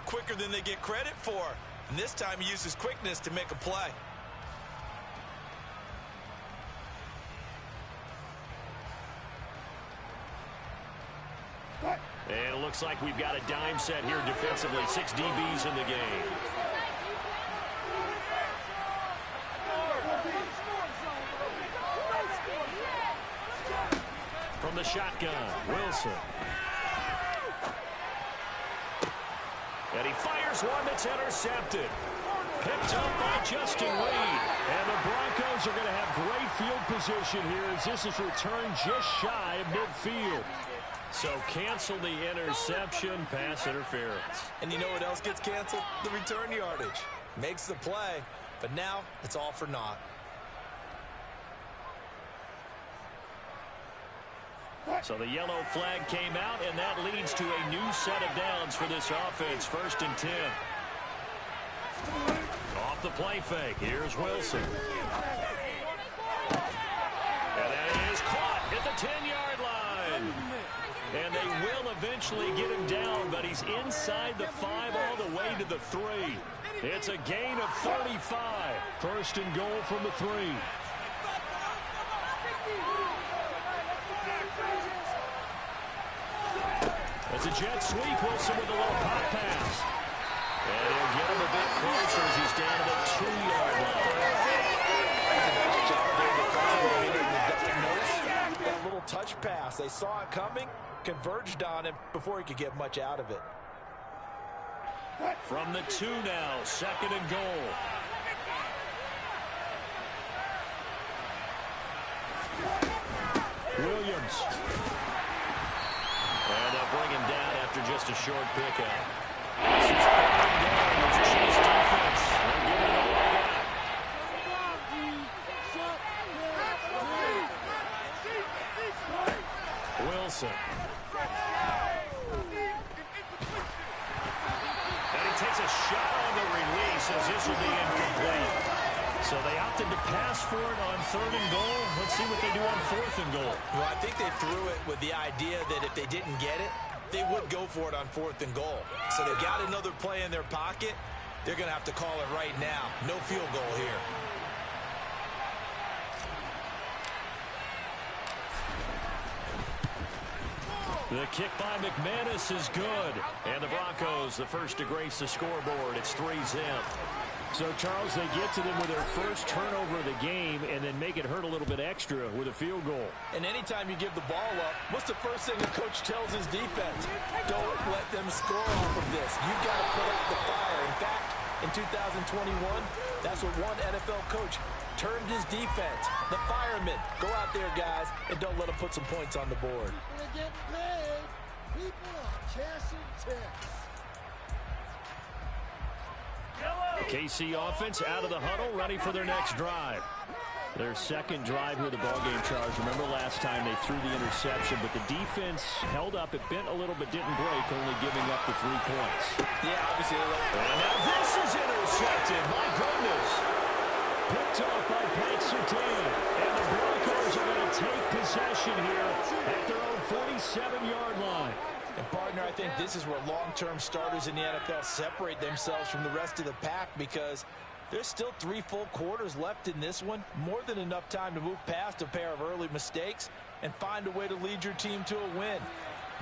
quicker than they get credit for. And this time he uses quickness to make a play. And it looks like we've got a dime set here defensively. 6 DBs in the game. From the shotgun, Wilson. And he fires one that's intercepted. Picked up by Justin Reed. And the Broncos are going to have great field position here as this is returned just shy of midfield. So cancel the interception, pass interference. And you know what else gets canceled? The return yardage. Makes the play, but now it's all for naught. So the yellow flag came out, and that leads to a new set of downs for this offense. 1st and 10. Off the play fake. Here's Wilson. And that is caught at the 10-yard line. And they will eventually get him down, but he's inside the 5 all the way to the 3. It's a gain of 35. 1st and goal from the 3. It's a jet sweep. Wilson with a little pop pass. And he'll get him a bit closer as he's down to the 2-yard line. That little touch pass. They saw it coming, converged on him before he could get much out of it. From the 2 now, 2nd and goal. Williams. And they'll bring him down after just a short pickup. This is 3rd and goal. It's Chiefs defense. They'll give it all they got. Wilson. And he takes a shot on the release as this will be incomplete. So they opted to pass for it on 3rd and goal. Let's see what they do on 4th and goal. Well, I think they threw it with the idea that if they didn't get it, they would go for it on 4th and goal. So they've got another play in their pocket. They're going to have to call it right now. No field goal here. The kick by McManus is good. And the Broncos, the first to grace the scoreboard. It's 3-zip. So, Charles, they get to them with their first turnover of the game and then make it hurt a little bit extra with a field goal. And anytime you give the ball up, what's the first thing the coach tells his defense? Don't let them score off of this. You've got to put out the fire. In fact, in 2021, that's what one NFL coach termed his defense. The firemen. Go out there, guys, and don't let them put some points on the board. People are getting paid. People are cashing checks. KC offense out of the huddle, ready for their next drive. Their second drive here, the ballgame, Charles. Remember last time they threw the interception, but the defense held up. It bent a little but didn't break, only giving up the 3 points. Yeah, obviously. And now this is intercepted. My goodness. Picked off by Pat Surtain. And the Broncos are going to take possession here at their own 47-yard line. And, partner, I think this is where long-term starters in the NFL separate themselves from the rest of the pack because there's still 3 full quarters left in this one. More than enough time to move past a pair of early mistakes and find a way to lead your team to a win.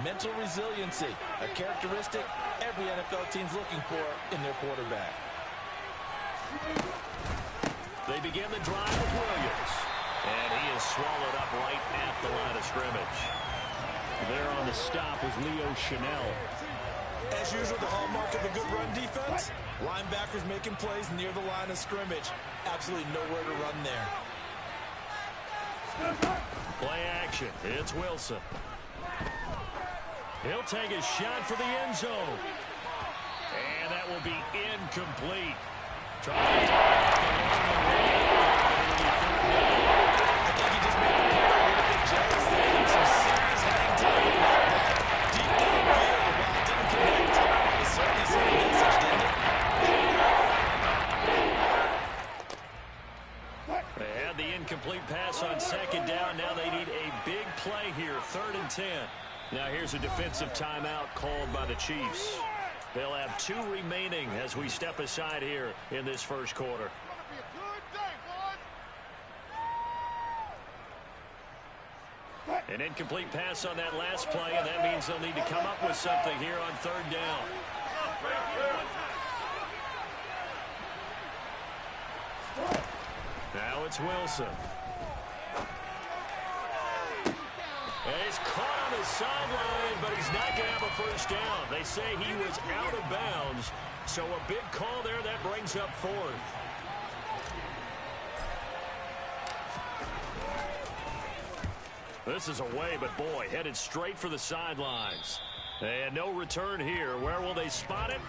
Mental resiliency, a characteristic every NFL team's looking for in their quarterback. They begin the drive with Williams. And he is swallowed up right at the line of scrimmage. There on the stop was Leo Chanel. As usual, the hallmark of a good run defense, linebackers making plays near the line of scrimmage. Absolutely nowhere to run there. Play action. It's Wilson. He'll take a shot for the end zone. And that will be incomplete. Trying to I think he just made the play a little bit jealous there. Some serious hang time. Deep downfield, while it didn't connect, it certainly sent a message, didn't it? They had the incomplete pass on 2nd down. Now they need a big play here, 3rd and 10. Now here's a defensive timeout called by the Chiefs. They'll have 2 remaining as we step aside here in this first quarter. An incomplete pass on that last play, and that means they'll need to come up with something here on 3rd down. Now it's Wilson. And he's caught on the sideline, but he's not going to have a first down. They say he was out of bounds, so a big call there that brings up 4th. This is away, but boy, headed straight for the sidelines. And no return here. Where will they spot it?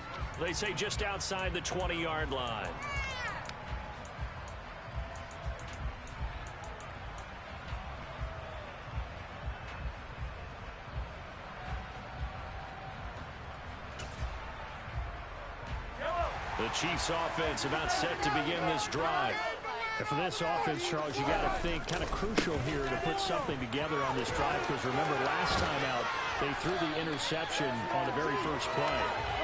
They say just outside the 20-yard line. The Chiefs offense about set to begin this drive. And for this offense, Charles, you got to think kind of crucial here to put something together on this drive, because remember last time out they threw the interception on the very first play.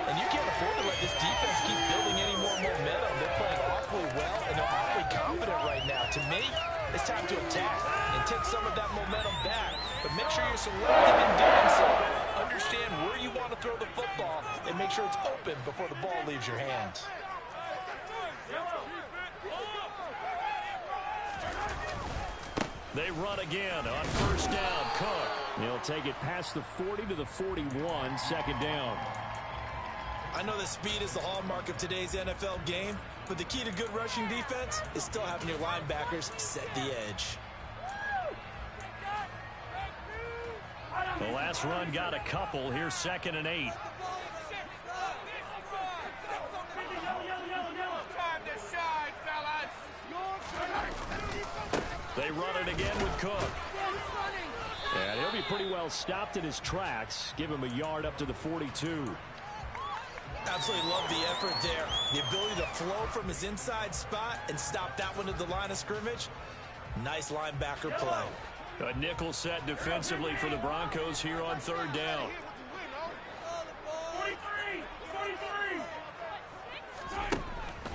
And you can't afford to let this defense keep building any more momentum. They're playing awfully well, and they're awfully confident right now. To me, it's time to attack and take some of that momentum back. But make sure you're selective in doing so. Understand where you want to throw the football and make sure it's open before the ball leaves your hands. They run again on 1st down. Cook. He'll take it past the 40 to the 41, 2nd down. I know that speed is the hallmark of today's NFL game, but the key to good rushing defense is still having your linebackers set the edge. The last run got a couple. Here's 2nd and 8. They run it again with Cook. And he'll be pretty well stopped in his tracks. Give him a yard up to the 42. Absolutely love the effort there. The ability to flow from his inside spot and stop that one at the line of scrimmage. Nice linebacker play. A nickel set defensively for the Broncos here on 3rd down.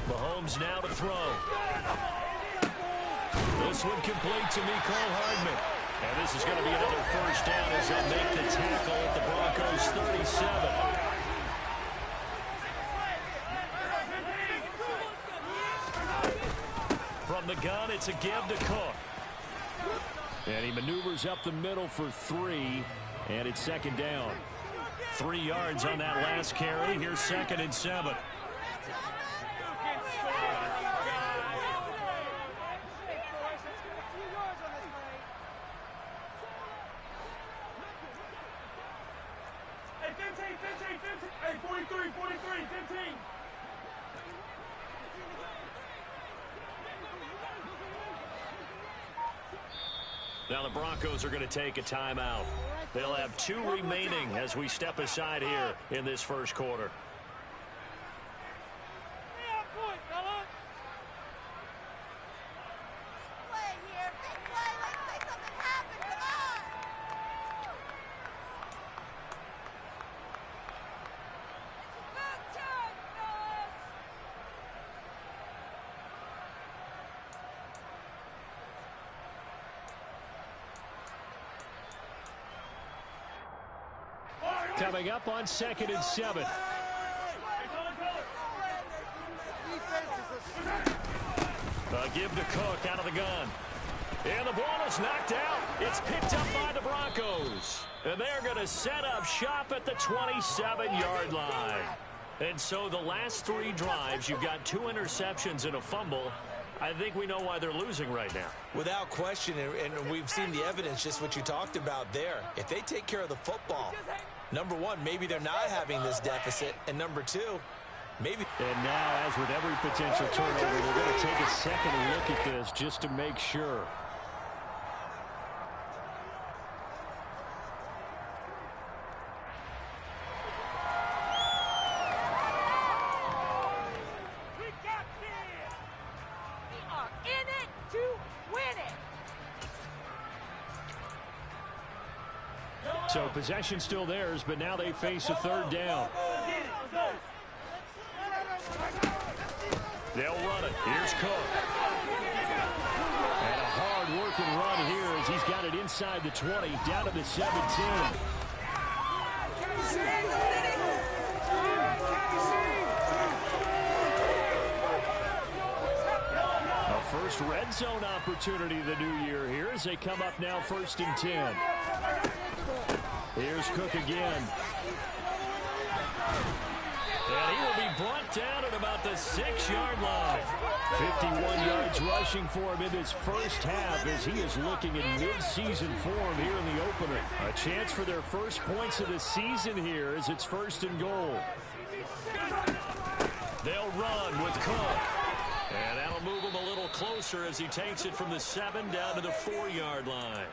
Mahomes now to throw. This one complete to Mecole Hardman. And this is going to be another first down as they'll make the tackle at the Broncos' 37. From the gun, it's a give to Cook. And he maneuvers up the middle for 3, and it's 2nd down. 3 yards on that last carry. Here's 2nd and 7. Now the Broncos are going to take a timeout. They'll have 2 remaining as we step aside here in this first quarter. Coming up on 2nd and 7. A give to Cook out of the gun. And the ball is knocked out. It's picked up by the Broncos. And they're going to set up shop at the 27-yard line. And so the last 3 drives, you've got 2 interceptions and a fumble. I think we know why they're losing right now. Without question, and we've seen the evidence, just what you talked about there. If they take care of the football, number 1, maybe they're not having this deficit. And number 2, maybe. And now, as with every potential turnover, they're going to take a second look at this just to make sure. So possession still theirs, but now they face a 3rd down. They'll run it. Here's Cook. And a hard-working run here as he's got it inside the 20, down to the 17. A first red zone opportunity the new year here as they come up now 1st and 10. Here's Cook again. And he will be brought down at about the 6-yard line. 51 yards rushing for him in this first half as he is looking in mid-season form here in the opener. A chance for their first points of the season here as it's 1st and goal. They'll run with Cook. And that'll move him a little closer as he takes it from the 7 down to the 4-yard line.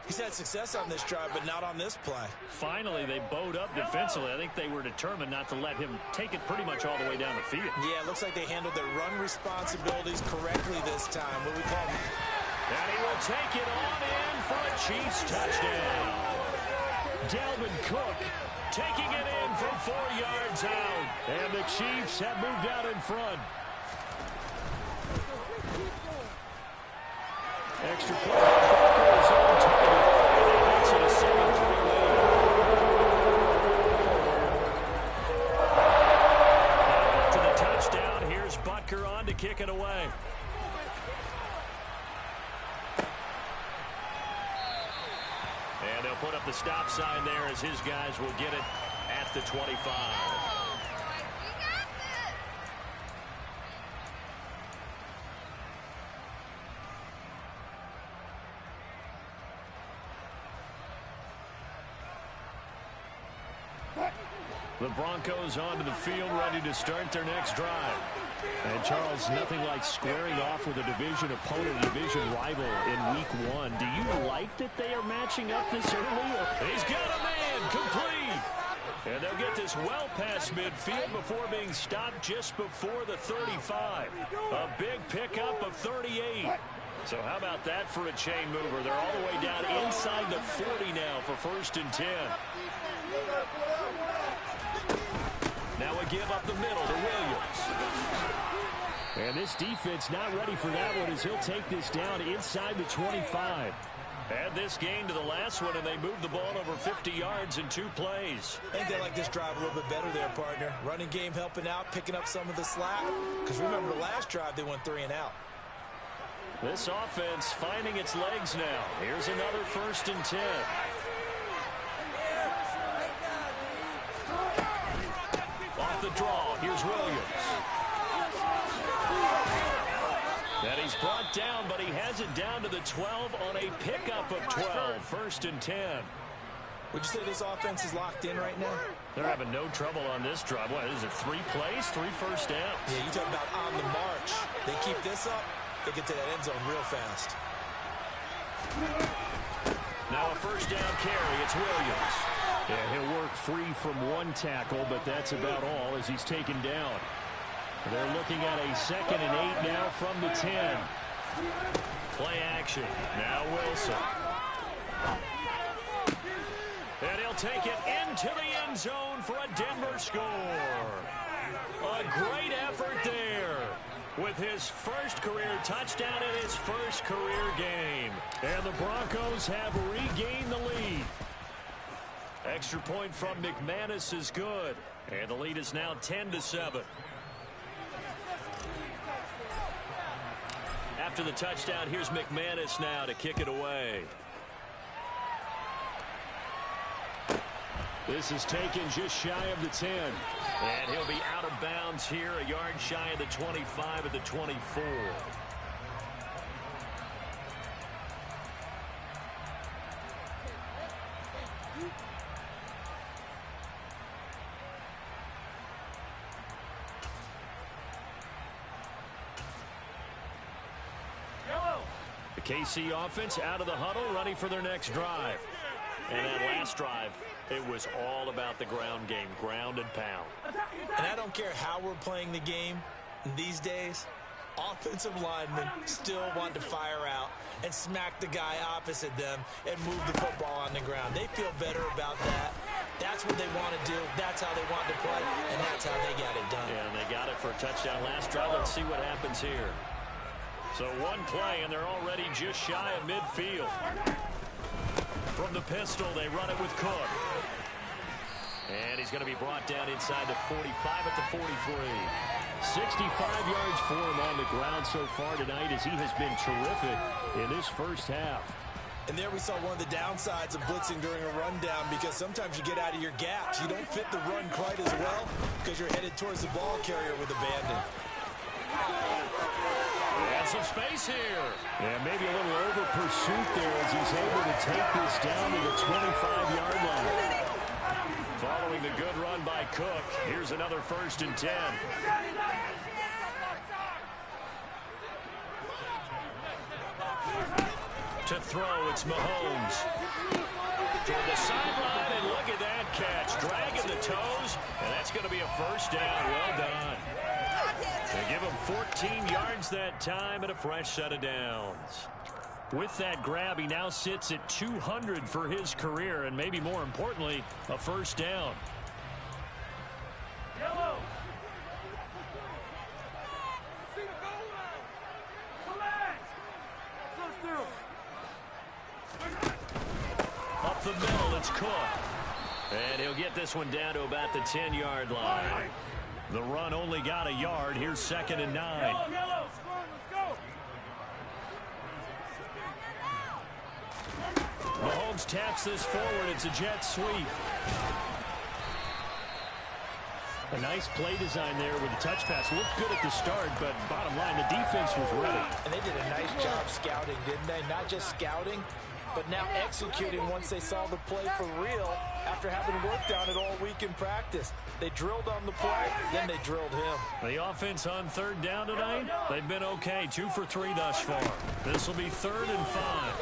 He's had success on this drive, but not on this play. Finally, they bowed up defensively. I think they were determined not to let him take it pretty much all the way down the field. Yeah, it looks like they handled their run responsibilities correctly this time. What we call them. And he will take it on in for a Chiefs touchdown. Dalvin Cook Taking it in from 4 yards out. And the Chiefs have moved out in front. Extra point. Broncos on target. That's a 7-3 lead. After the touchdown, here's Butker on to kick it away. And they'll put up the stop sign there as his guys will get it at the 25. The Broncos onto the field, ready to start their next drive. And, Charles, nothing like squaring off with a division opponent, division rival in Week 1. Do you like that they are matching up this early? He's got a man, complete. And they'll get this well past midfield before being stopped just before the 35. A big pickup of 38. So how about that for a chain mover? They're all the way down inside the 40 now for 1st and 10. Now a give up the middle to Williams. And this defense not ready for that one as he'll take this down inside the 25. Add this gain to the last one, and they move the ball over 50 yards in 2 plays. I think they like this drive a little bit better there, partner. Running game helping out, picking up some of the slack. Because remember, the last drive they went 3 and out. This offense finding its legs now. Here's another 1st and 10. Off the draw, here's Williams. And he's brought down, but he has it down to the 12 on a pickup of 12. 1st and 10. Would you say this offense is locked in right now? They're having no trouble on this drive. What is it, 3 plays, 3 first downs? Yeah, you talk about on the march. They keep this up, they get to that end zone real fast. Now a 1st down carry, it's Williams. Yeah, he'll work free from 1 tackle, but that's about all as he's taken down. They're looking at a 2nd and 8 now from the 10. Play action. Now Wilson. And he'll take it into the end zone for a Denver score. A great effort there with his first career touchdown in his first career game. And the Broncos have regained the lead. Extra point from McManus is good. And the lead is now 10-7. After the touchdown, here's McManus now to kick it away. This is taken just shy of the 10. And he'll be out of bounds here, a yard shy of the 25 at the 24. The KC offense out of the huddle, ready for their next drive. And that last drive, it was all about the ground game, ground and pound. And I don't care how we're playing the game these days, offensive linemen still want to fire out and smack the guy opposite them and move the football on the ground. They feel better about that. That's what they want to do. That's how they want to play, and that's how they got it done. Yeah, and they got it for a touchdown last drive. Let's see what happens here. So one play, and they're already just shy of midfield. From the pistol, they run it with Cook. And he's going to be brought down inside the 45 at the 43. 65 yards for him on the ground so far tonight as he has been terrific in this first half. And there we saw one of the downsides of blitzing during a rundown, because sometimes you get out of your gaps. You don't fit the run quite as well because you're headed towards the ball carrier with abandon. And some space here. Yeah, maybe a little over pursuit there as he's able to take this down to the 25-yard line. Following the good run by Cook, here's another 1st and 10. To throw, it's Mahomes. Toward the sideline, and look at that catch. Dragging the toes, and that's going to be a 1st down. Well done. They give him 14 yards that time and a fresh set of downs. With that grab, he now sits at 200 for his career, and maybe more importantly, a 1st down. Yellow. Up the middle, it's Cook. And he'll get this one down to about the 10-yard line. The run only got a yard. Here's 2nd and 9. Yellow. Let's go. Mahomes taps this forward. It's a jet sweep. A nice play design there with the touch pass. Looked good at the start, but bottom line, the defense was ready. And they did a nice job scouting, didn't they? Not just scouting, but now executing once they saw the play for real after having worked on it all week in practice. They drilled on the play, then they drilled him. The offense on 3rd down tonight, they've been okay. 2 for 3 thus far. This will be 3rd and 5.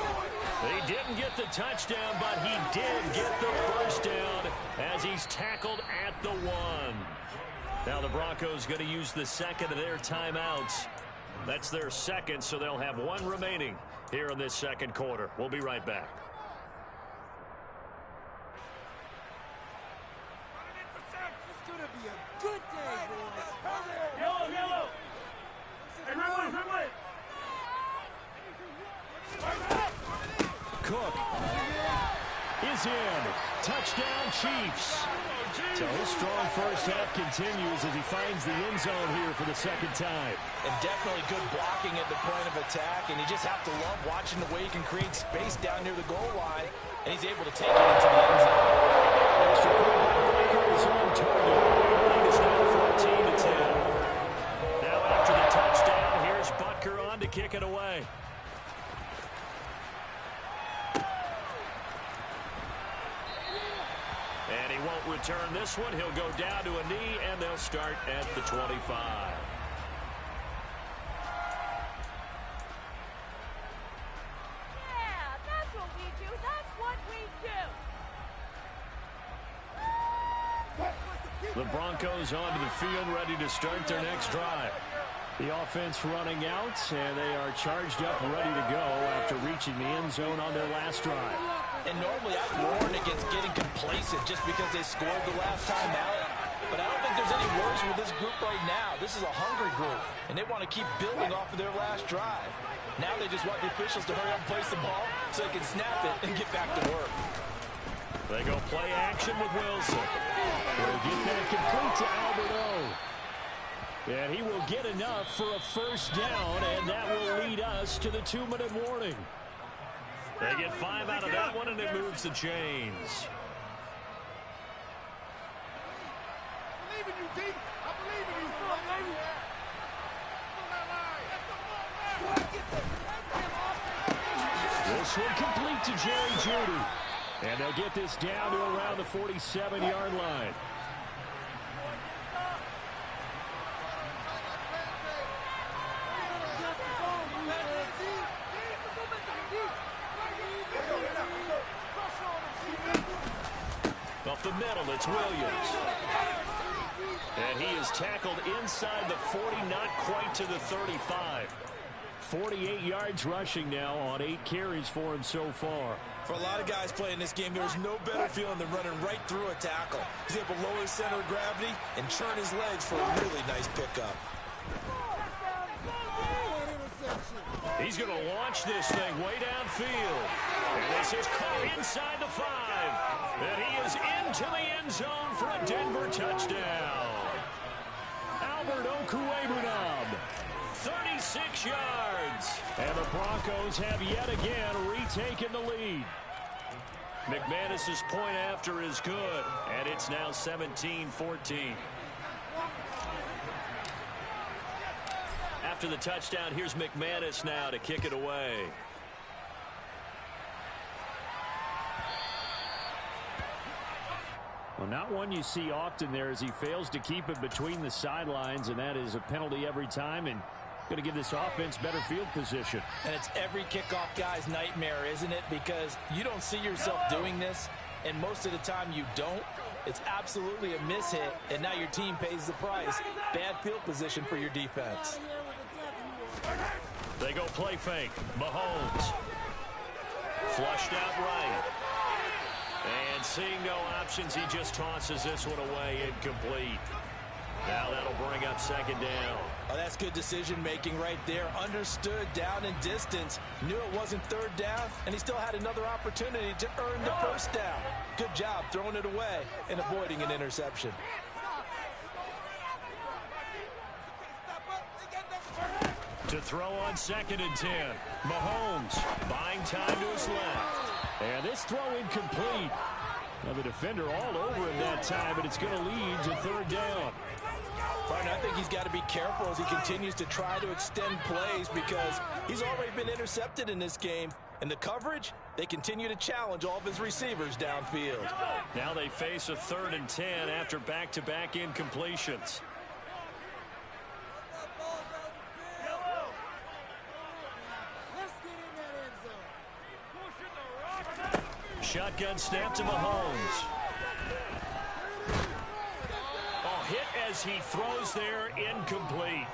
They didn't get the touchdown, but he did get the 1st down as he's tackled at the 1. Now the Broncos going to use the 2nd of their timeouts. That's their 2nd, so they'll have 1 remaining here in this 2nd quarter. We'll be right back. It's going to be a good day, boys. Yellow. Hey, Rimley. Cook is in. Touchdown, Chiefs. So his strong first half continues as he finds the end zone here for the 2nd time. And definitely good blocking at the point of attack, and you just have to love watching the way he can create space down near the goal line, and he's able to take it into the end zone. Extra point by Broncos on target. Lead is now 14-10. Now after the touchdown, here's Butker on to kick it away. And he won't return this one. He'll go down to a knee, and they'll start at the 25. Yeah, that's what we do. That's what we do. The Broncos onto the field, ready to start their next drive. The offense running out, and they are charged up, ready to go after reaching the end zone on their last drive. And normally I'd warn against getting complacent just because they scored the last time out. But I don't think there's any worries with this group right now. This is a hungry group, and they want to keep building off of their last drive. Now they just want the officials to hurry up and place the ball so they can snap it and get back to work. They go play action with Wilson. They'll get that complete to Albert O. And he will get enough for a 1st down, and that will lead us to the 2-minute warning. They get 5 out of that one, and it moves the chains. I believe in you, D. I believe in you. Come on, baby. This one complete to Jerry Jeudy. And they'll get this down to around the 47-yard line. Up the middle, it's Williams. And he is tackled inside the 40, not quite to the 35. 48 yards rushing now on 8 carries for him so far. For a lot of guys playing this game, there's no better feeling than running right through a tackle. He's able to lower his center of gravity and churn his legs for a really nice pickup. He's going to launch this thing way downfield. And this is caught inside the 5. And he is into the end zone for a Denver touchdown. Albert Okwuegbunam, 36 yards. And the Broncos have yet again retaken the lead. McManus's point after is good, and it's now 17-14. After the touchdown, here's McManus now to kick it away. Well, not one you see often there as he fails to keep it between the sidelines, and that is a penalty every time, and going to give this offense better field position. And it's every kickoff guy's nightmare, isn't it? Because you don't see yourself doing this, and most of the time you don't. It's absolutely a mishit, and now your team pays the price. Bad field position for your defense. They go play fake. Mahomes. Flushed out right. And seeing no options, he just tosses this one away, incomplete. Now that'll bring up second down. Oh, that's good decision-making right there. Understood down and distance. Knew it wasn't third down, and he still had another opportunity to earn the first down. Good job throwing it away and avoiding an interception. To throw on 2nd and 10. Mahomes buying time to his left. And this throw incomplete. Now the defender all over him that time, but it's going to lead to third down. Partner, I think he's got to be careful as he continues to try to extend plays because he's already been intercepted in this game. And the coverage, they continue to challenge all of his receivers downfield. Now they face a 3rd and 10 after back-to-back incompletions. Shotgun snap to Mahomes. Oh, hit as he throws there, incomplete.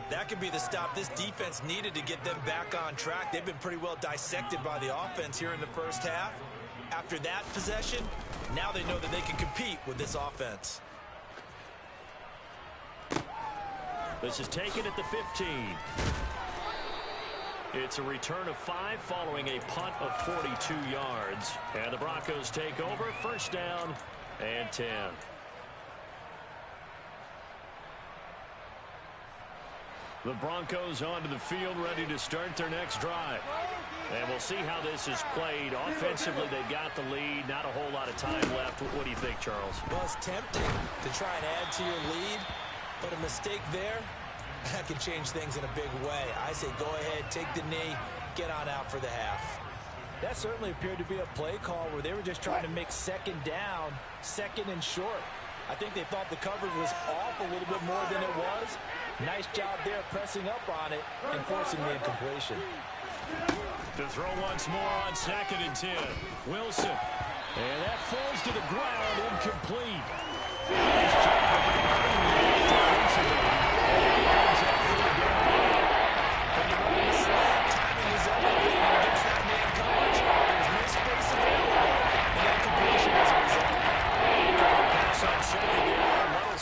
That could be the stop this defense needed to get them back on track. They've been pretty well dissected by the offense here in the first half. After that possession, now they know that they can compete with this offense. This is taken at the 15. It's a return of 5 following a punt of 42 yards. And the Broncos take over, first down and 10. The Broncos onto the field, ready to start their next drive. And we'll see how this is played. Offensively, they've got the lead. Not a whole lot of time left. What do you think, Charles? Well, it's tempting to try and add to your lead, but a mistake there, that can change things in a big way. I say go ahead, take the knee, get on out for the half. That certainly appeared to be a play call where they were just trying to make second down, second and short. I think they thought the coverage was off a little bit more than it was. Nice job there pressing up on it and forcing the incompletion. To throw once more on 2nd and 10. Wilson. And that falls to the ground, incomplete.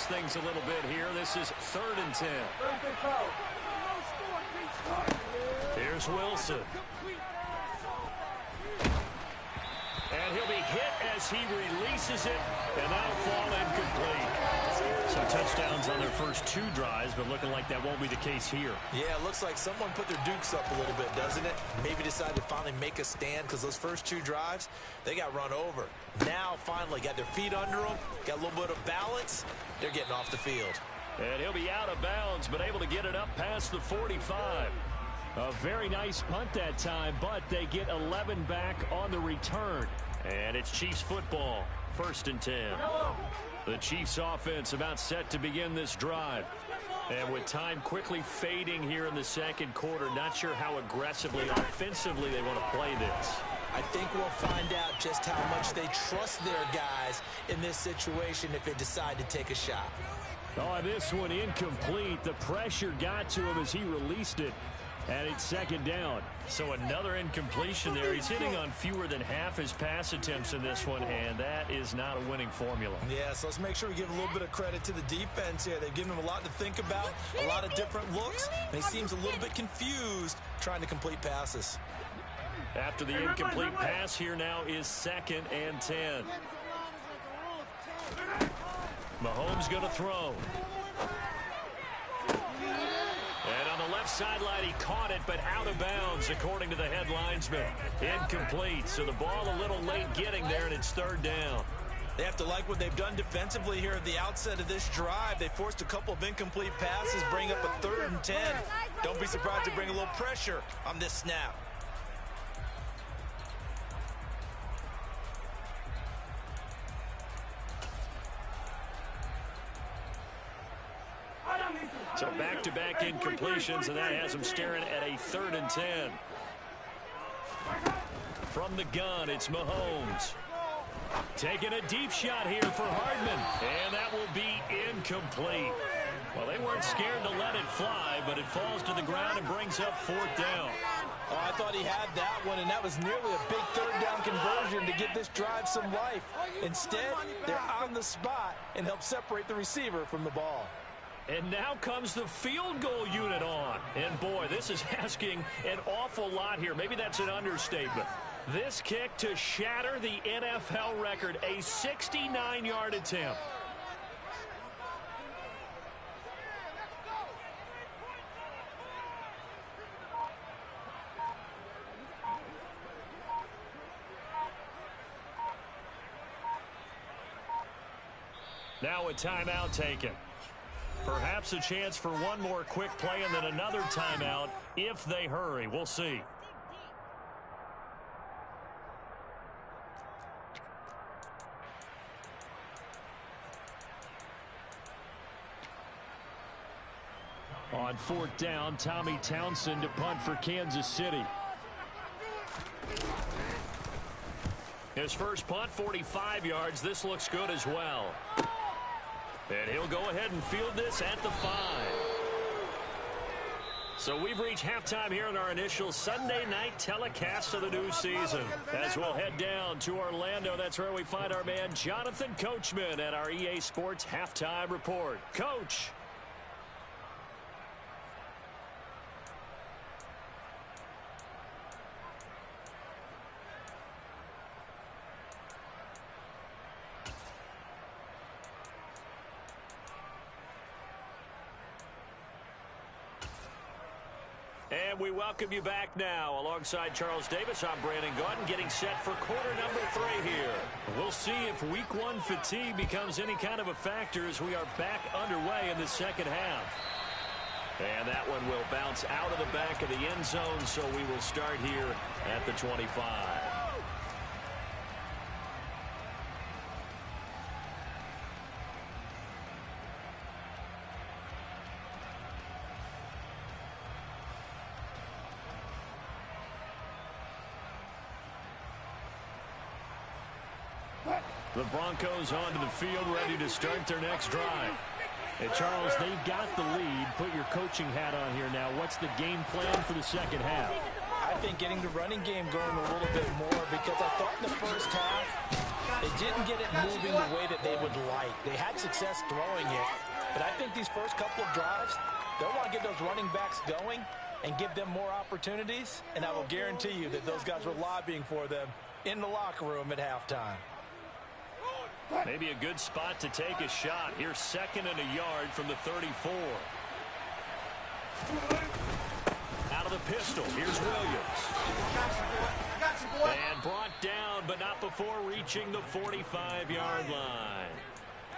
Things a little bit here. This is 3rd and 10. Here's Wilson. And he'll be hit as he releases it, and that'll fall incomplete. Some touchdowns on their first 2 drives, but looking like that won't be the case here. Yeah, it looks like someone put their dukes up a little bit, doesn't it? Maybe decided to finally make a stand because those first 2 drives, they got run over. Now, finally, got their feet under them, got a little bit of balance. They're getting off the field. And he'll be out of bounds, but able to get it up past the 45. A very nice punt that time, but they get 11 back on the return. And it's Chiefs football, 1st and 10. The Chiefs offense about set to begin this drive. And with time quickly fading here in the second quarter, not sure how aggressively, offensively they want to play this. I think we'll find out just how much they trust their guys in this situation if they decide to take a shot. Oh, this one incomplete. The pressure got to him as he released it. And it's second down. So another incompletion there. He's hitting on fewer than half his pass attempts in this one, and that is not a winning formula. Yeah, so let's make sure we give a little bit of credit to the defense here. They've given him a lot to think about, a lot of different looks, and he seems a little bit confused trying to complete passes. After the incomplete pass, here now is 2nd and 10. Mahomes going to throw. And on the left sideline, he caught it, but out of bounds, according to the head linesman. Incomplete, so the ball a little late getting there, and it's 3rd down. They have to like what they've done defensively here at the outset of this drive. They forced a couple of incomplete passes, bring up a 3rd and 10. Don't be surprised to bring a little pressure on this snap. So back-to-back incompletions, and that has him staring at a 3rd and 10. From the gun, it's Mahomes. Taking a deep shot here for Hardman, and that will be incomplete. Well, they weren't scared to let it fly, but it falls to the ground and brings up 4th down. Oh, I thought he had that one, and that was nearly a big 3rd down conversion to give this drive some life. Instead, they're on the spot and help separate the receiver from the ball. And now comes the field goal unit on. And, boy, this is asking an awful lot here. Maybe that's an understatement. This kick to shatter the NFL record, a 69-yard attempt. Now a timeout taken. Perhaps a chance for one more quick play and then another timeout if they hurry. We'll see. On 4th down, Tommy Townsend to punt for Kansas City. His first punt, 45 yards. This looks good as well. And he'll go ahead and field this at the 5. So we've reached halftime here in our initial Sunday night telecast of the new season. As we'll head down to Orlando, that's where we find our man Jonathan Coachman at our EA Sports Halftime Report. Coach. And we welcome you back now. Alongside Charles Davis, I'm Brandon Gaudin, getting set for quarter number 3 here. We'll see if week 1 fatigue becomes any kind of a factor as we are back underway in the second half. And that one will bounce out of the back of the end zone, so we will start here at the 25. The Broncos onto the field, ready to start their next drive. And Charles, they've got the lead. Put your coaching hat on here now. What's the game plan for the second half? I think getting the running game going a little bit more, because I thought in the first half they didn't get it moving the way that they would like. They had success throwing it, but I think these first couple of drives, they'll want to get those running backs going and give them more opportunities, and I will guarantee you that those guys were lobbying for them in the locker room at halftime. Maybe a good spot to take a shot. Here's 2nd and a yard from the 34. Out of the pistol. Here's Williams. And brought down, but not before reaching the 45-yard line.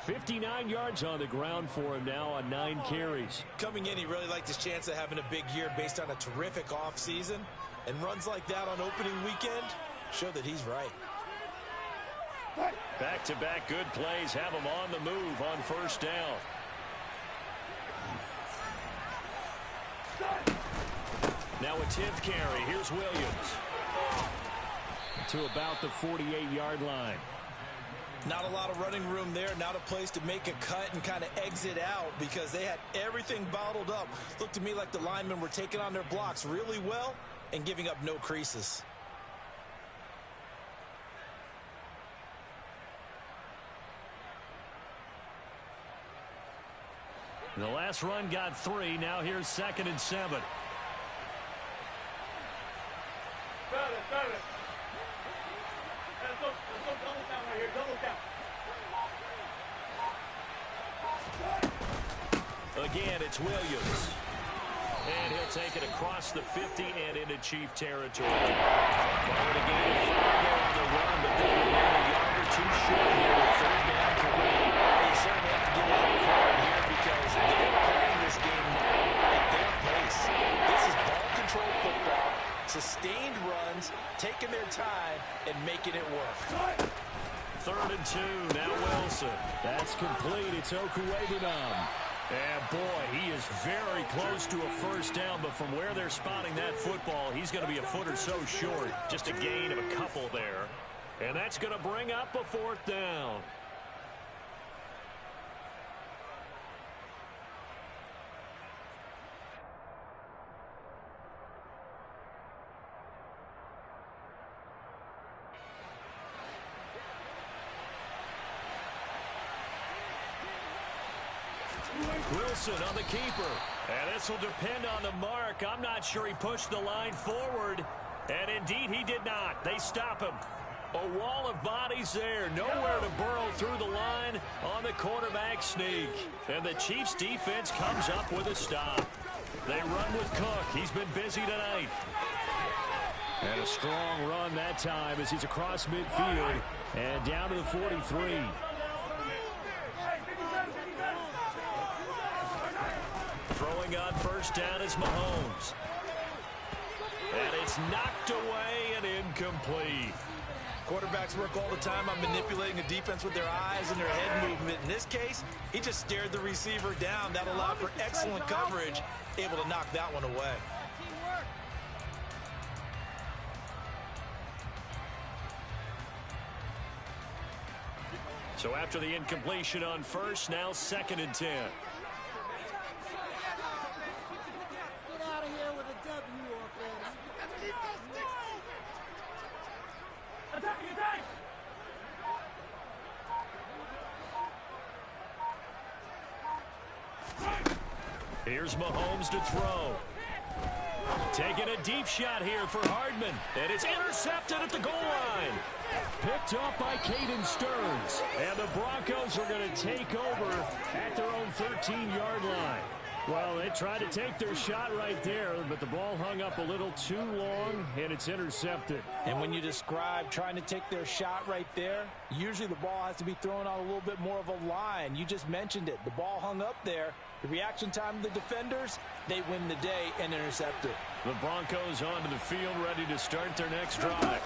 59 yards on the ground for him now on 9 carries. Coming in, he really liked his chance of having a big year based on a terrific offseason. And runs like that on opening weekend show that he's right. Back-to-back good plays have him on the move on 1st down. Now a 10th carry. Here's Williams. To about the 48-yard line. Not a lot of running room there, not a place to make a cut and kind of exit out because they had everything bottled up. Looked to me like the linemen were taking on their blocks really well and giving up no creases. The last run got 3. Now here's 2nd and 7. Again, it's Williams. And he'll take it across the 50 and into Chief territory. Forward again, on the run, but they're a yard or 2 short here with 3rd down to win. You certainly have to give a little credit here because they're playing this game now at their pace. This is ball control football, sustained runs, taking their time, and making it work. 3rd and 2, now Wilson. That's complete. It's Okuwebunam. And boy, he is very close to a 1st down, but from where they're spotting that football, he's going to be a foot or so short. Just a gain of a couple there. And that's going to bring up a 4th down. Wilson on the keeper. And this will depend on the mark. I'm not sure he pushed the line forward. And indeed, he did not. They stop him. A wall of bodies there. Nowhere to burrow through the line on the quarterback sneak. And the Chiefs defense comes up with a stop. They run with Cook. He's been busy tonight. And a strong run that time as he's across midfield and down to the 43. Throwing on 1st down is Mahomes. And it's knocked away and incomplete. Quarterbacks work all the time on manipulating a defense with their eyes and their head movement. In this case, he just stared the receiver down. That allowed for excellent coverage, able to knock that one away. So after the incompletion on 1st, now 2nd and 10. Get out of here with a W, offense. Here's Mahomes to throw. Taking a deep shot here for Hardman. And it's intercepted at the goal line. Picked up by Caden Stearns. And the Broncos are going to take over At their own 13-yard line. Well, they tried to take their shot right there, but the ball hung up a little too long, and it's intercepted. And when you describe trying to take their shot right there, usually the ball has to be thrown on a little bit more of a line. You just mentioned it. The ball hung up there. The reaction time of the defenders, they win the day and intercept it. the Broncos onto the field, ready to start their next drive.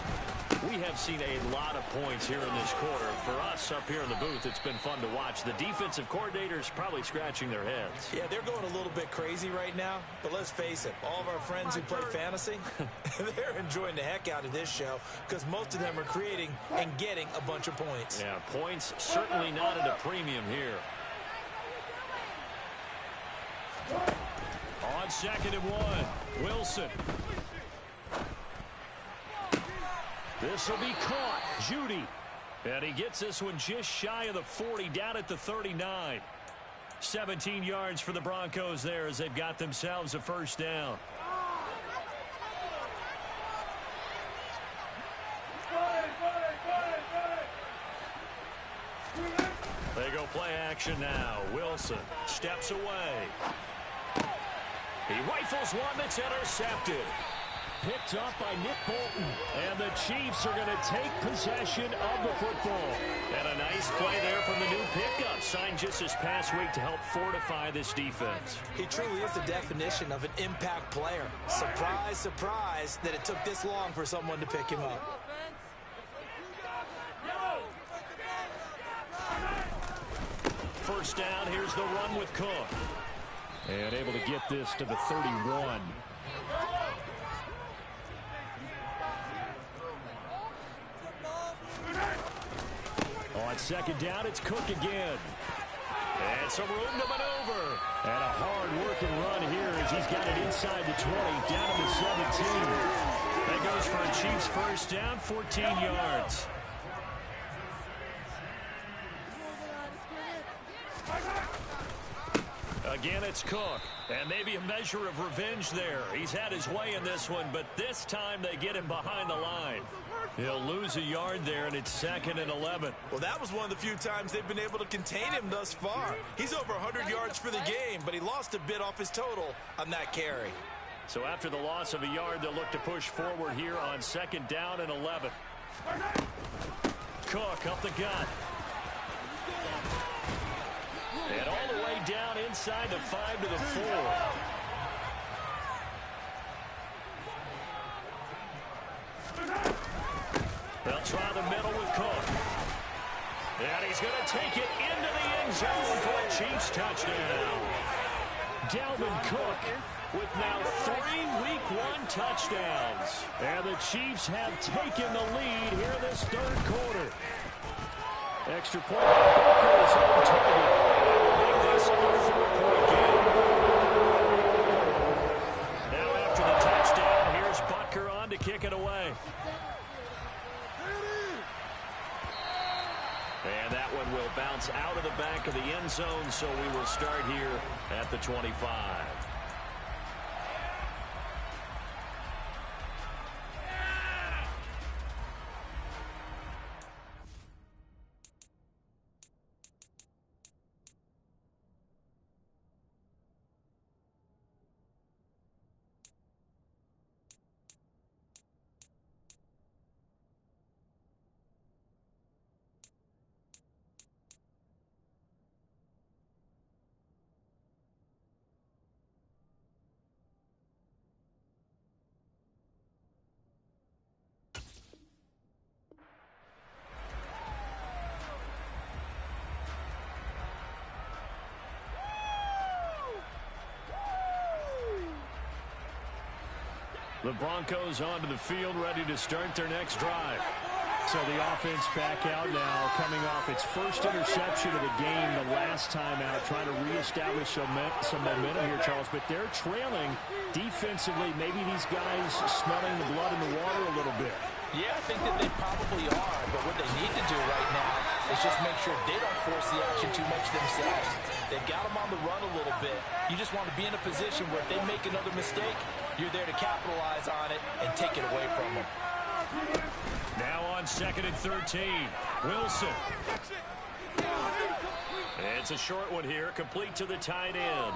We have seen a lot of points here in this quarter. For us up here in the booth, it's been fun to watch. The defensive coordinators probably scratching their heads. Yeah, they're going a little bit crazy right now. But let's face it, all of our friends who play fantasy, they're enjoying the heck out of this show because most of them are creating and getting a bunch of points. Yeah, points certainly not at a premium here. On 2nd and 1, Wilson. This will be caught. Judy. And he gets this one just shy of the 40, down at the 39. 17 yards for the Broncos there as they've got themselves a first down. They go play action now. Wilson steps away. He rifles one that's intercepted. Picked up by Nick Bolton. And the Chiefs are going to take possession of the football. And a nice play there from the new pickup, signed just this past week to help fortify this defense. He truly is the definition of an impact player. Surprise, surprise that it took this long for someone to pick him up. First down, here's the run with Cook. And able to get this to the 31. On On second down, it's Cook again. And some room to maneuver. And a hard-working run here as he's got it inside the 20, down to the 17. That goes for a Chiefs first down, 14 yards. Again, it's Cook. And maybe a measure of revenge there. He's had his way in this one, but this time they get him behind the line. He'll lose a yard there, and it's 2nd and 11. Well, that was one of the few times they've been able to contain him thus far. He's over 100 yards for the game, but he lost a bit off his total on that carry. So after the loss of a yard, they'll look to push forward here on 2nd down and 11. Cook up the gut. And all the way down inside the 5 to the 4. They'll try the middle with Cook. And he's going to take it into the end zone for a Chiefs touchdown. Dalvin Cook with now 3 Week 1 touchdowns. And the Chiefs have taken the lead here in this 3rd quarter. Extra point by Booker is on target. Make this a 4-point game. Now after the touchdown, here's Butker on to kick it away. And that one will bounce out of the back of the end zone, so we will start here at the 25. The Broncos onto the field, ready to start their next drive. So the offense back out now, coming off its first interception of the game the last time out, trying to reestablish some momentum here, Charles. But they're trailing defensively. Maybe these guys smelling the blood in the water a little bit. Yeah, I think that they probably are. But what they need to do right now is just make sure they don't force the action too much themselves. They've got them on the run a little bit. You just want to be in a position where if they make another mistake, you're there to capitalize on it and take it away from them. Now on 2nd and 13, Wilson. It's a short one here, complete to the tight end.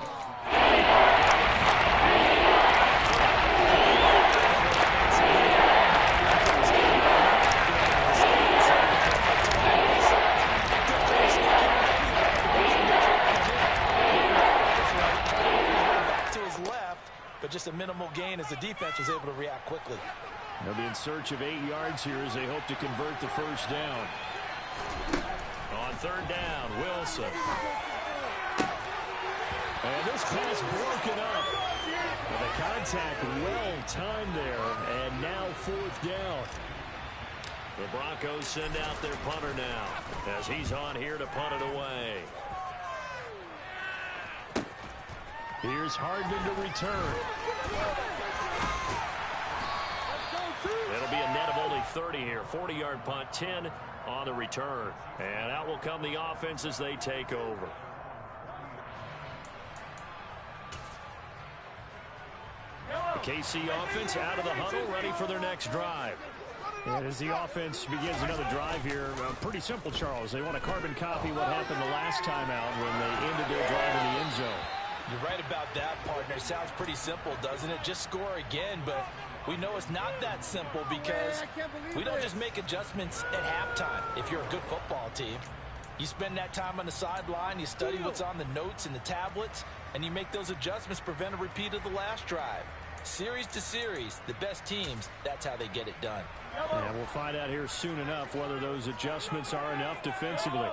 But just a minimal gain as the defense was able to react quickly. They'll be in search of 8 yards here as they hope to convert the first down. On 3rd down, Wilson. And this pass broken up. And the contact well timed there. And now 4th down. The Broncos send out their punter now as he's on here to punt it away. Here's Hardman to return. It'll be a net of only 30 here. 40-yard punt, 10 on the return. And out will come the offense as they take over. The KC offense out of the huddle, ready for their next drive. And as the offense begins another drive here, pretty simple, Charles. They want to carbon copy what happened the last time out when they ended their drive in the end zone. You're right about that, partner. Sounds pretty simple, doesn't it? Just score again, but we know it's not that simple because we don't just make adjustments at halftime if you're a good football team. You spend that time on the sideline, you study what's on the notes and the tablets, and you make those adjustments, prevent a repeat of the last drive. Series to series, the best teams, that's how they get it done. And we'll find out here soon enough whether those adjustments are enough defensively.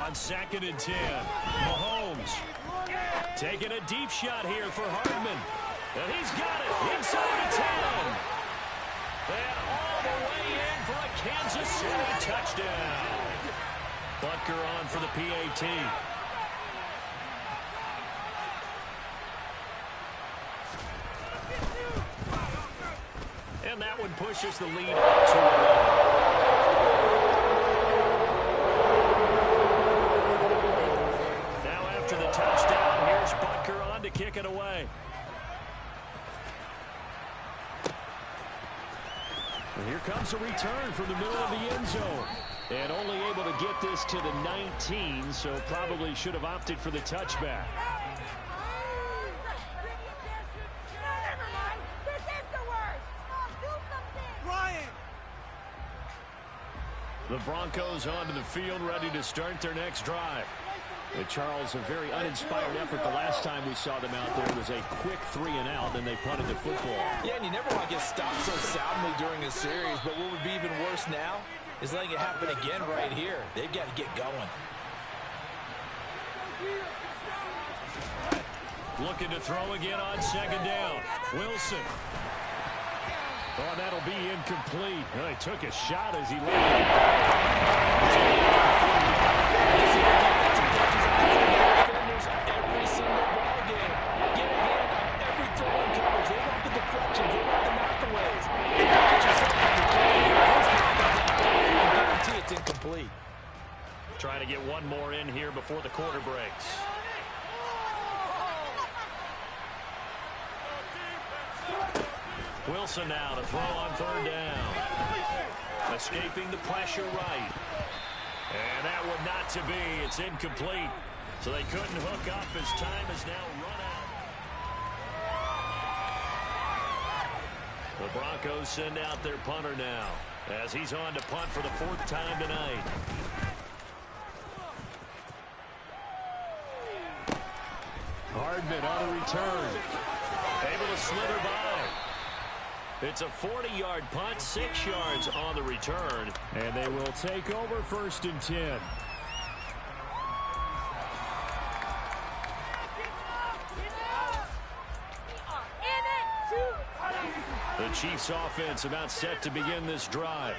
On 2nd and 10, Mahomes taking a deep shot here for Hardman. And he's got it inside the 10. And all the way in for a Kansas City touchdown. Butker on for the PAT. And that one pushes the lead up to 11. Now after the touchdown, here's Butker on to kick it away. And here comes a return from the middle of the end zone. And only able to get this to the 19, so probably should have opted for the touchback. The Broncos onto the field, ready to start their next drive. And Charles, a very uninspired effort the last time we saw them out there was a quick 3-and-out, and they punted the football. Yeah, and you never want to get stopped so soundly during a series, but what would be even worse now is letting it happen again right here. They've got to get going. Looking to throw again on second down. Wilson. Oh, that'll be incomplete. Well, he took a shot as he landed. Every single ball game. Get a hand on every throwing coverage. They want the deflections. They want the knockaways. Get yourself if you can. I guarantee it's incomplete. Trying to get one more in here before the quarter breaks. Wilson now to throw on third down. Escaping the pressure right. And that one not to be. It's incomplete. So they couldn't hook up as time has now run out. The Broncos send out their punter now as he's on to punt for the 4th time tonight. Hardman on a return. Able to slither by. It's a 40-yard punt, 6 yards on the return. And they will take over 1st and 10. The Chiefs offense about set to begin this drive.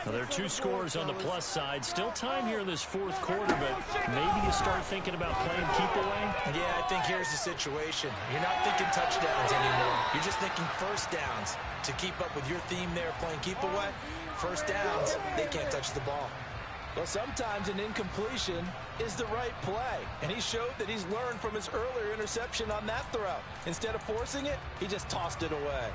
Now, there are 2 scores on the plus side. Still time here in this 4th quarter, but maybe you start thinking about playing keep away. Yeah, I think here's the situation. You're not thinking touchdowns anymore. You're just thinking first downs. To keep up with your theme there, playing keep away, first downs, they can't touch the ball. Well, sometimes an incompletion is the right play, and he showed that he's learned from his earlier interception on that throw. Instead of forcing it, he just tossed it away.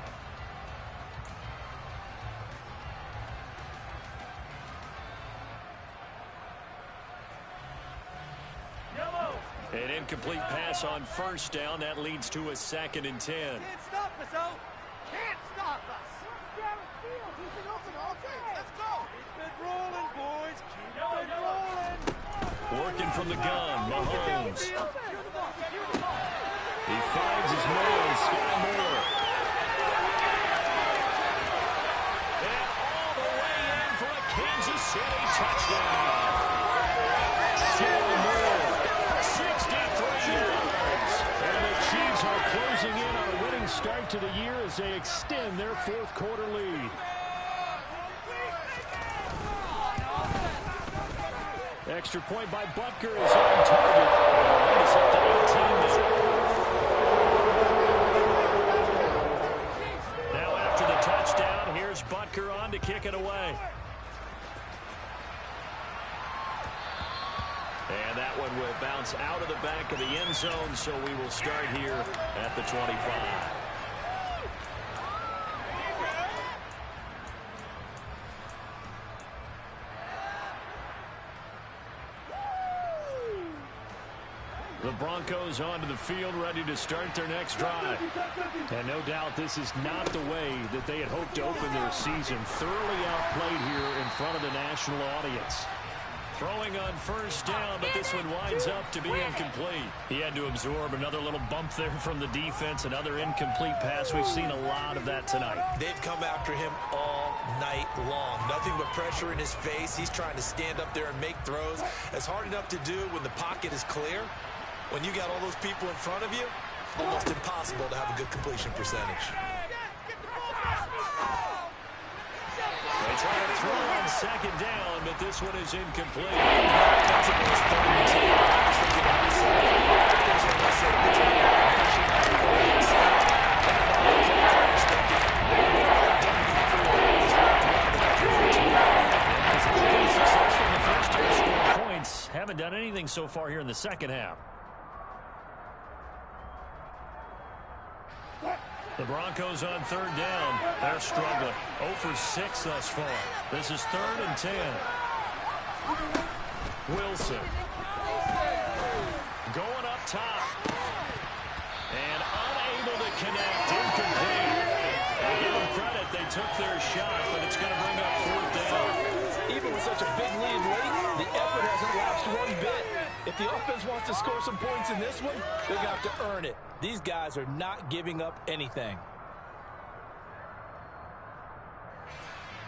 An incomplete pass on first down. That leads to a 2nd and 10. Can't stop us, O. Can't stop us. Let's go. Keep it rolling, boys. Keep it rolling. Working from the gun, Mahomes. He finds his man, Sky Moore. And all the way in for a Kansas City touchdown. Sky Moore, 63 yards. And the Chiefs are closing in on a winning start to the year as they extend their 4th quarter lead. Extra point by Butker is on target. He's up to 18 now. Now after the touchdown, here's Butker on to kick it away. And that one will bounce out of the back of the end zone, so we will start here at the 25. The Broncos onto the field, ready to start their next drive. And no doubt this is not the way that they had hoped to open their season. Thoroughly outplayed here in front of the national audience. Throwing on first down, but this one winds up to be incomplete. He had to absorb another little bump there from the defense, another incomplete pass. We've seen a lot of that tonight. They've come after him all night long. Nothing but pressure in his face. He's trying to stand up there and make throws. It's hard enough to do when the pocket is clear. When you got all those people in front of you, almost impossible to have a good completion percentage. They try to throw on second down, but this one is incomplete. Successful in the first half, scored points. Haven't done anything so far here in the second half. The Broncos on third down. They're struggling. 0 for 6 thus far. This is 3rd and 10. Wilson. Going up top. And unable to connect. Incomplete. I give them credit. They took their shot, but it's going to bring up 4th down. Even with such a big lead late, the effort hasn't lapsed one bit. If the offense wants to score some points in this one, they're going to have to earn it. These guys are not giving up anything.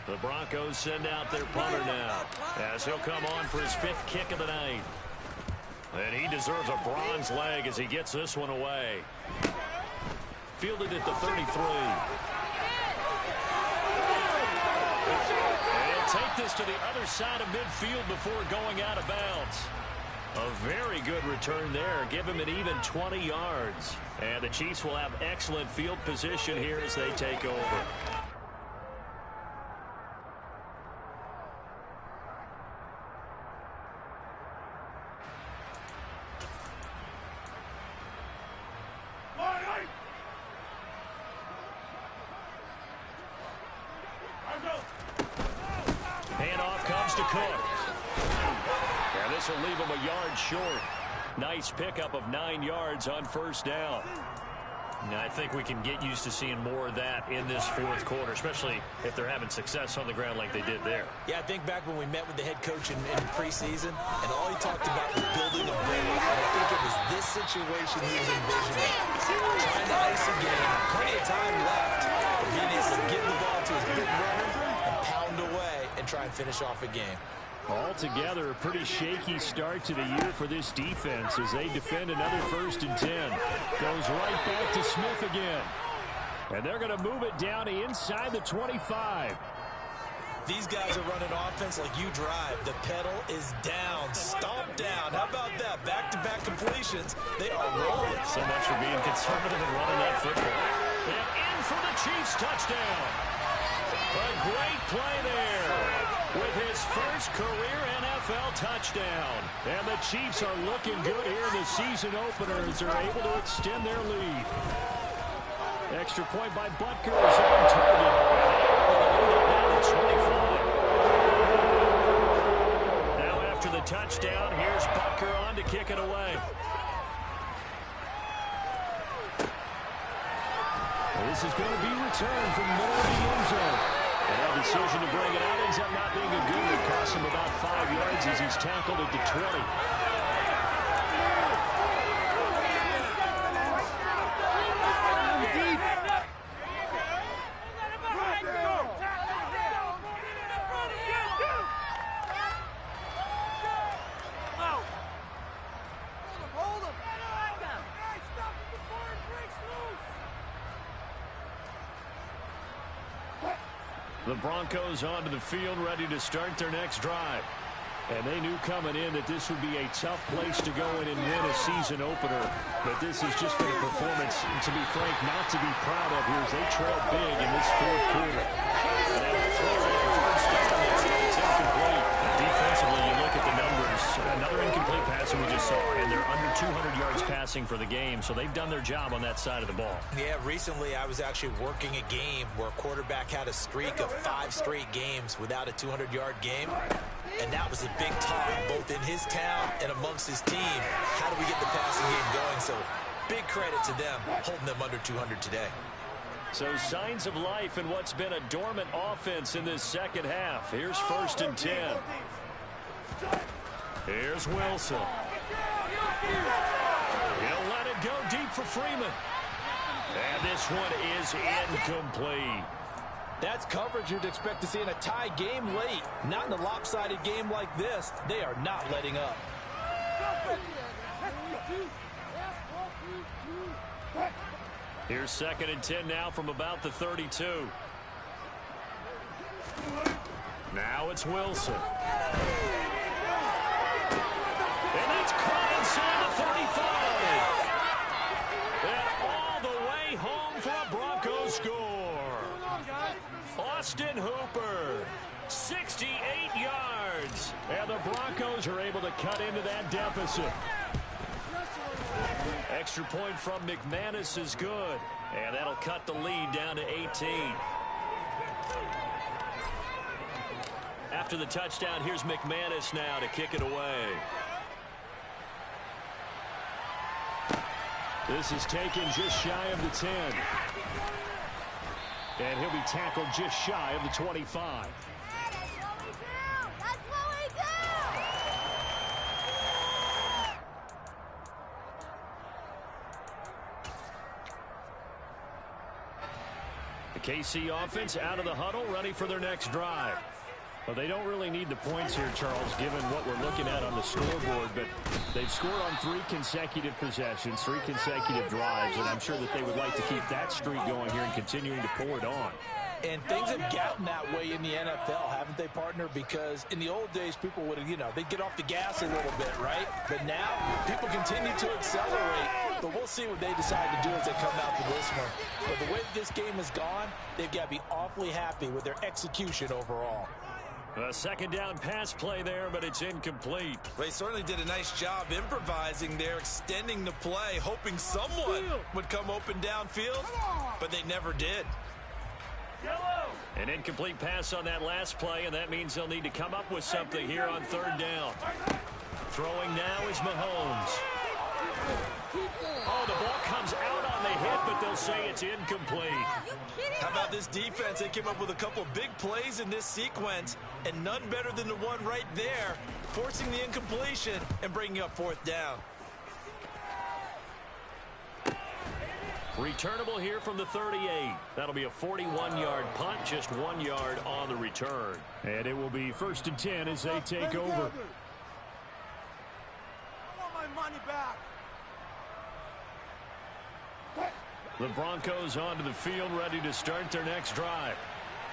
The Broncos send out their punter now, as he'll come on for his 5th kick of the night. And he deserves a bronze leg as he gets this one away. Fielded at the 33. And take this to the other side of midfield before going out of bounds. A very good return there. Give him an even 20 yards. And the Chiefs will have excellent field position here as they take over. Handoff comes to Cook. And this will leave him a yard short. Nice pickup of 9 yards on first down. Now, I think we can get used to seeing more of that in this 4th quarter, especially if they're having success on the ground like they did there. Yeah, I think back when we met with the head coach in preseason, and all he talked about was building a build. And I think it was this situation he was envisioning. Trying to ice a game, plenty of time left, but being able to give the ball to his big runner and pound away and try and finish off a game. Altogether, a pretty shaky start to the year for this defense as they defend another 1st and 10. Goes right back to Smith again. And they're going to move it down to inside the 25. These guys are running offense like you drive. The pedal is down, stomped down. How about that? Back-to-back completions. They are rolling. So much for being conservative and running that football. And in for the Chiefs touchdown. A great play there. With his first career NFL touchdown. And the Chiefs are looking good here in the season opener as they're able to extend their lead. Extra point by Butker is on target. Down to 25. Now after the touchdown, here's Butker on to kick it away. This is going to be returned from the middle of the end zone. And a decision to bring it out ends up not being a good. It costs him about 5 yards as he's tackled at the 20. The Broncos onto the field, ready to start their next drive. And they knew coming in that this would be a tough place to go in and win a season opener. But this has just been a performance, to be frank, not to be proud of here as they trail big in this 4th quarter. And they throw it first down. It's incomplete. Defensively, you look at the numbers. Another incomplete pass that we just saw, and they're under 200 yards passing for the game, so they've done their job on that side of the ball. Yeah, recently I was actually working a game where a quarterback had a streak of 5 straight games without a 200-yard game, and that was a big talk both in his town and amongst his team. How do we get the passing game going? So big credit to them holding them under 200 today. So signs of life in what's been a dormant offense in this second half. Here's 1st and 10. Here's Wilson. He'll let it go deep for Freeman. And this one is incomplete. That's coverage you'd expect to see in a tie game late. Not in a lopsided game like this. They are not letting up. Here's 2nd and 10 now from about the 32. Now it's Wilson. And that's caught inside the 35. And all the way home for a Broncos score. Austin Hooper, 68 yards. And the Broncos are able to cut into that deficit. Extra point from McManus is good. And that'll cut the lead down to 18. After the touchdown, here's McManus now to kick it away. This is taken just shy of the 10. And he'll be tackled just shy of the 25. That's what we do! The KC offense out of the huddle, ready for their next drive. Well, they don't really need the points here, Charles, given what we're looking at on the scoreboard, but they've scored on 3 consecutive possessions, 3 consecutive drives, and I'm sure that they would like to keep that streak going here and continuing to pour it on. And things have gotten that way in the NFL, haven't they, partner? Because in the old days, people would, they'd get off the gas a little bit, right? But now, people continue to accelerate. But we'll see what they decide to do as they come out to this one. But the way this game has gone, they've got to be awfully happy with their execution overall. A second down pass play there, but it's incomplete. They certainly did a nice job improvising there, extending the play, hoping someone would come open downfield, but they never did. An incomplete pass on that last play, and that means they'll need to come up with something here on 3rd down. Throwing now is Mahomes. Oh, the ball comes out on the hit, but they'll say it's incomplete. How about this defense? They came up with a couple big plays in this sequence, and none better than the one right there, forcing the incompletion and bringing up 4th down. Returnable here from the 38. That'll be a 41-yard punt, just 1 yard on the return. And it will be 1st and 10 as they take over. I want my money back. The Broncos onto the field, ready to start their next drive.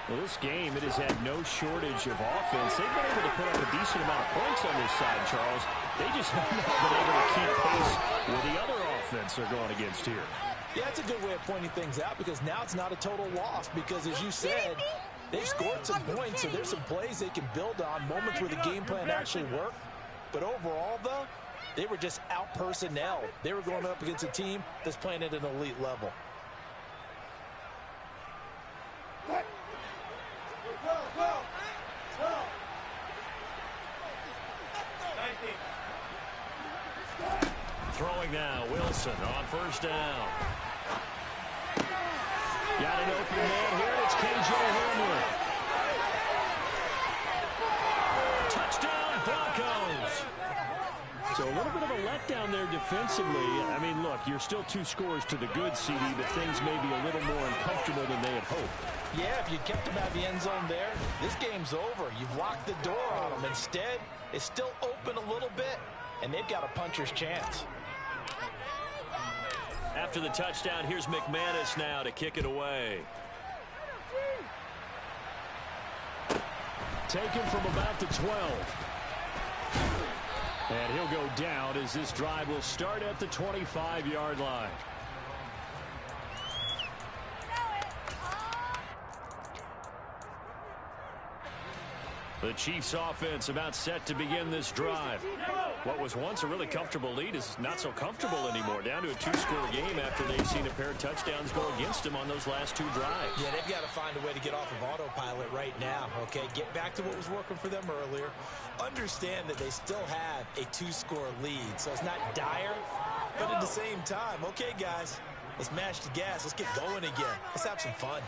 Well, this game, it has had no shortage of offense. They've been able to put up a decent amount of points on this side, Charles. They just have not been able to keep pace with the other offense they're going against here. Yeah, that's a good way of pointing things out because now it's not a total loss because, as you said, they've scored some points, so there's some plays they can build on, moments where the game plan actually worked. But overall, though, they were just out-personnel. They were going up against a team that's playing at an elite level. Throwing now, Wilson on 1st down. Got an open man here. It's KJ Hamler. Touchdown, Broncos. So a little bit of a letdown there defensively. I mean, look, you're still 2 scores to the good, CD, but things may be a little more uncomfortable than they had hoped. Yeah, if you kept them out of the end zone there, this game's over. You've locked the door on them. Instead, it's still open a little bit, and they've got a puncher's chance. After the touchdown, here's McManus now to kick it away. Taken from about the 12. And he'll go down as this drive will start at the 25-yard line. The Chiefs offense about set to begin this drive. What was once a really comfortable lead is not so comfortable anymore. Down to a 2-score game after they've seen a pair of touchdowns go against them on those last 2 drives. Yeah, they've got to find a way to get off of autopilot right now, okay? Get back to what was working for them earlier. Understand that they still have a 2-score lead, so it's not dire, but at the same time, okay, guys, let's mash the gas. Let's get going again. Let's have some fun.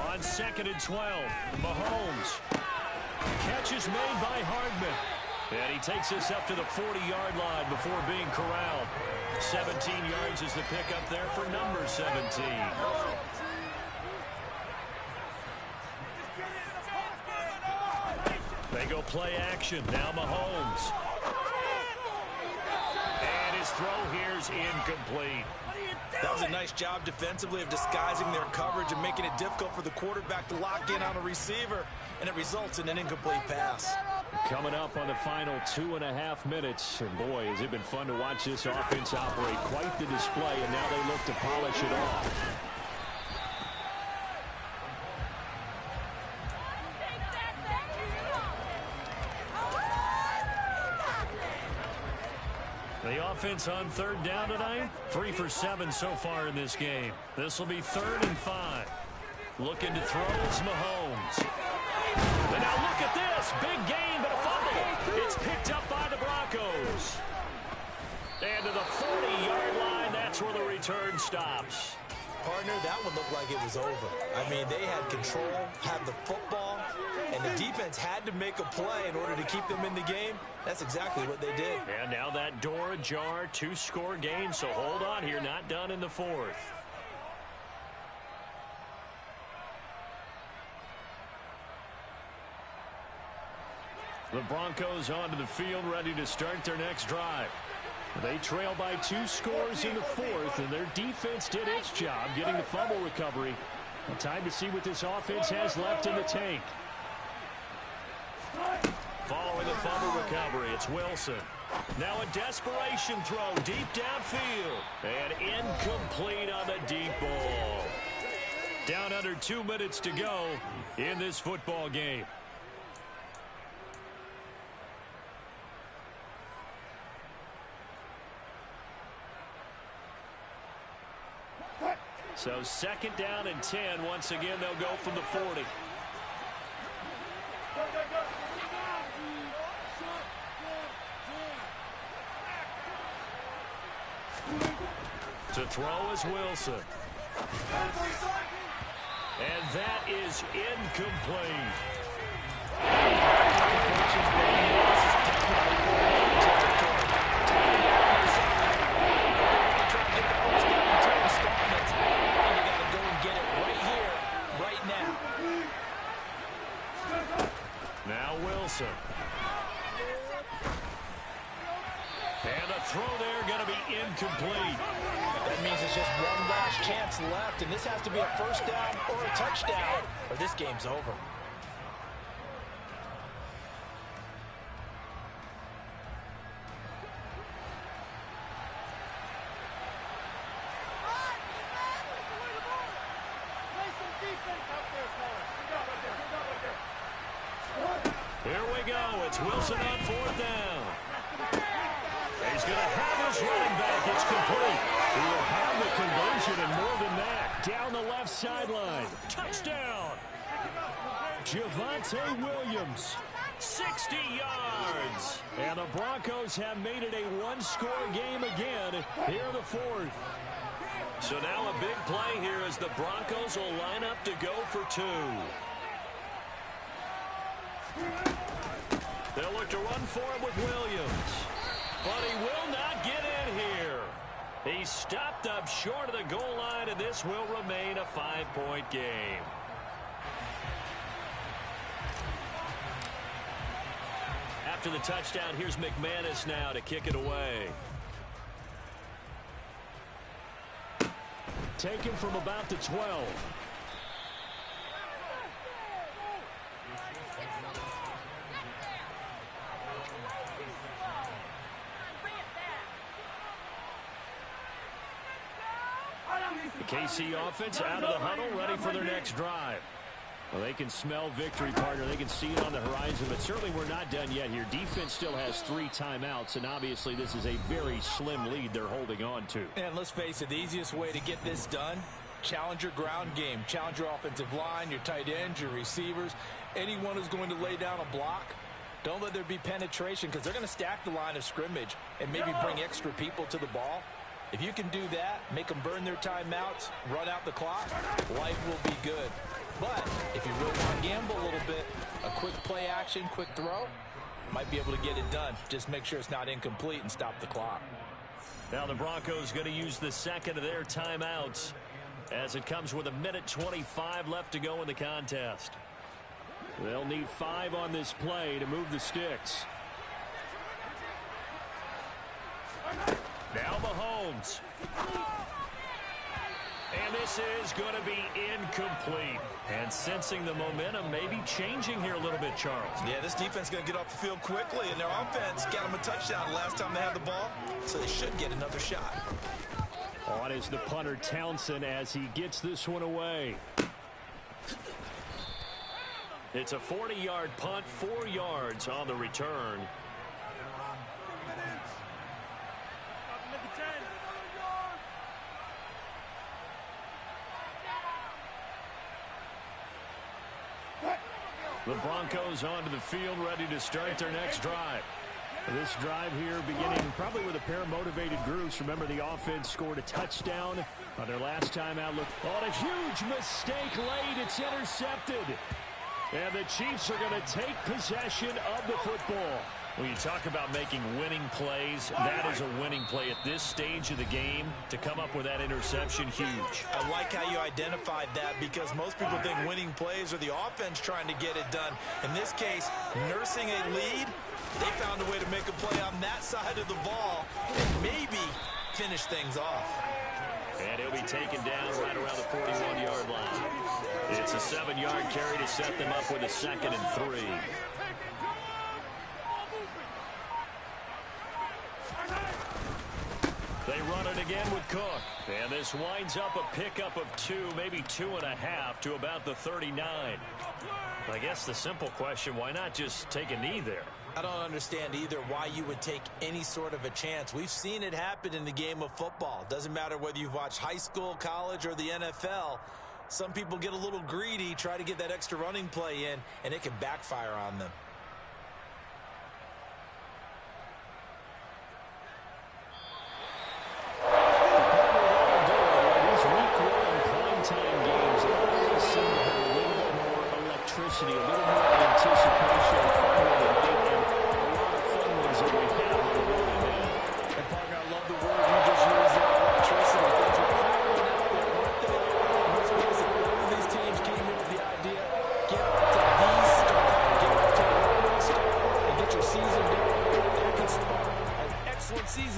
On 2nd and 12, Mahomes. Catch is made by Hardman. And he takes us up to the 40-yard line before being corralled. 17 yards is the pickup there for number 17. They go play action. Now Mahomes. And his throw here's incomplete. That was a nice job defensively of disguising their coverage and making it difficult for the quarterback to lock in on a receiver, and it results in an incomplete pass. Coming up on the final 2.5 minutes, and boy, has it been fun to watch this offense operate. Quite the display, and now they look to polish it off. The offense on third down tonight, 3 for 7 so far in this game. This will be 3rd and 5. Looking to throw is Mahomes. And now look at this. Big gain, but a fumble. It's picked up by the Broncos. And to the 40-yard line, that's where the return stops. Partner, that one looked like it was over. I mean, they had control, had the football, and the defense had to make a play in order to keep them in the game. That's exactly what they did. And now that door ajar, 2-score game, so hold on here, not done in the 4th. The Broncos onto the field, ready to start their next drive. They trail by 2 scores in the 4th, and their defense did its job getting the fumble recovery. Well, time to see what this offense has left in the tank. Following the fumble recovery, it's Wilson. Now a desperation throw deep downfield. And incomplete on the deep ball. Down under 2 minutes to go in this football game. So 2nd down and 10. Once again, they'll go from the 40. To throw is Wilson. And that is incomplete. Now Wilson. And the throw there going to be incomplete. That means it's just one last chance left, and this has to be a 1st down or a touchdown, or this game's over. Here we go. It's Wilson on 4th down. He's going to have his running back. It's complete. He will have the conversion and more than that. Down the left sideline. Touchdown. Javonte Williams. 60 yards. And the Broncos have made it a 1-score game again here in the 4th. So now a big play here as the Broncos will line up to go for 2. They'll look to run for him with Williams. But he will not get in here. He stopped up short of the goal line, and this will remain a 5-point game. After the touchdown, here's McManus now to kick it away. Taken from about the 12. The KC offense out of the huddle, ready for their next drive. Well, they can smell victory, partner. They can see it on the horizon, but certainly we're not done yet here. Defense still has 3 timeouts, and obviously this is a very slim lead they're holding on to. And let's face it, the easiest way to get this done, challenge your ground game. Challenge your offensive line, your tight ends, your receivers, anyone who's going to lay down a block. Don't let there be penetration because they're going to stack the line of scrimmage and maybe bring extra people to the ball. If you can do that, make them burn their timeouts, run out the clock, life will be good. But if you really want to gamble a little bit, a quick play action, quick throw, might be able to get it done. Just make sure it's not incomplete and stop the clock. Now the Broncos going to use the second of their timeouts as it comes with 1:25 left to go in the contest. They'll need 5 on this play to move the sticks. Now Mahomes. And this is going to be incomplete. And sensing the momentum maybe changing here a little bit, Charles. Yeah, this defense is going to get off the field quickly, and their offense got them a touchdown the last time they had the ball, so they should get another shot. On is the punter Townsend as he gets this one away. It's a 40-yard punt, 4 yards on the return. The Broncos onto the field, ready to start their next drive. This drive here beginning probably with a pair of motivated groups. Remember, the offense scored a touchdown on their last time out. Look, on a huge mistake late. It's intercepted. And the Chiefs are going to take possession of the football. When you talk about making winning plays, that is a winning play at this stage of the game. To come up with that interception, huge. I like how you identified that because most people think winning plays are the offense trying to get it done. In this case, nursing a lead, they found a way to make a play on that side of the ball and maybe finish things off. And he'll be taken down right around the 41-yard line. It's a 7-yard carry to set them up with a 2nd and 3. They run it again with Cook. And this winds up a pickup of 2, maybe 2.5 to about the 39. I guess the simple question, why not just take a knee there? I don't understand either why you would take any sort of a chance. We've seen it happen in the game of football. Doesn't matter whether you've watched high school, college, or the NFL. Some people get a little greedy, try to get that extra running play in, and it can backfire on them. A little more anticipation, fun with it, and a lot of fun ones that we have on the road ahead. And partner, I love the word you just used there, electricity. Things were clearly out there, weren't they? Let's face it, all of these teams came in with the idea, get up to the start, get up to the start, and get your season done. That can spark an excellent season.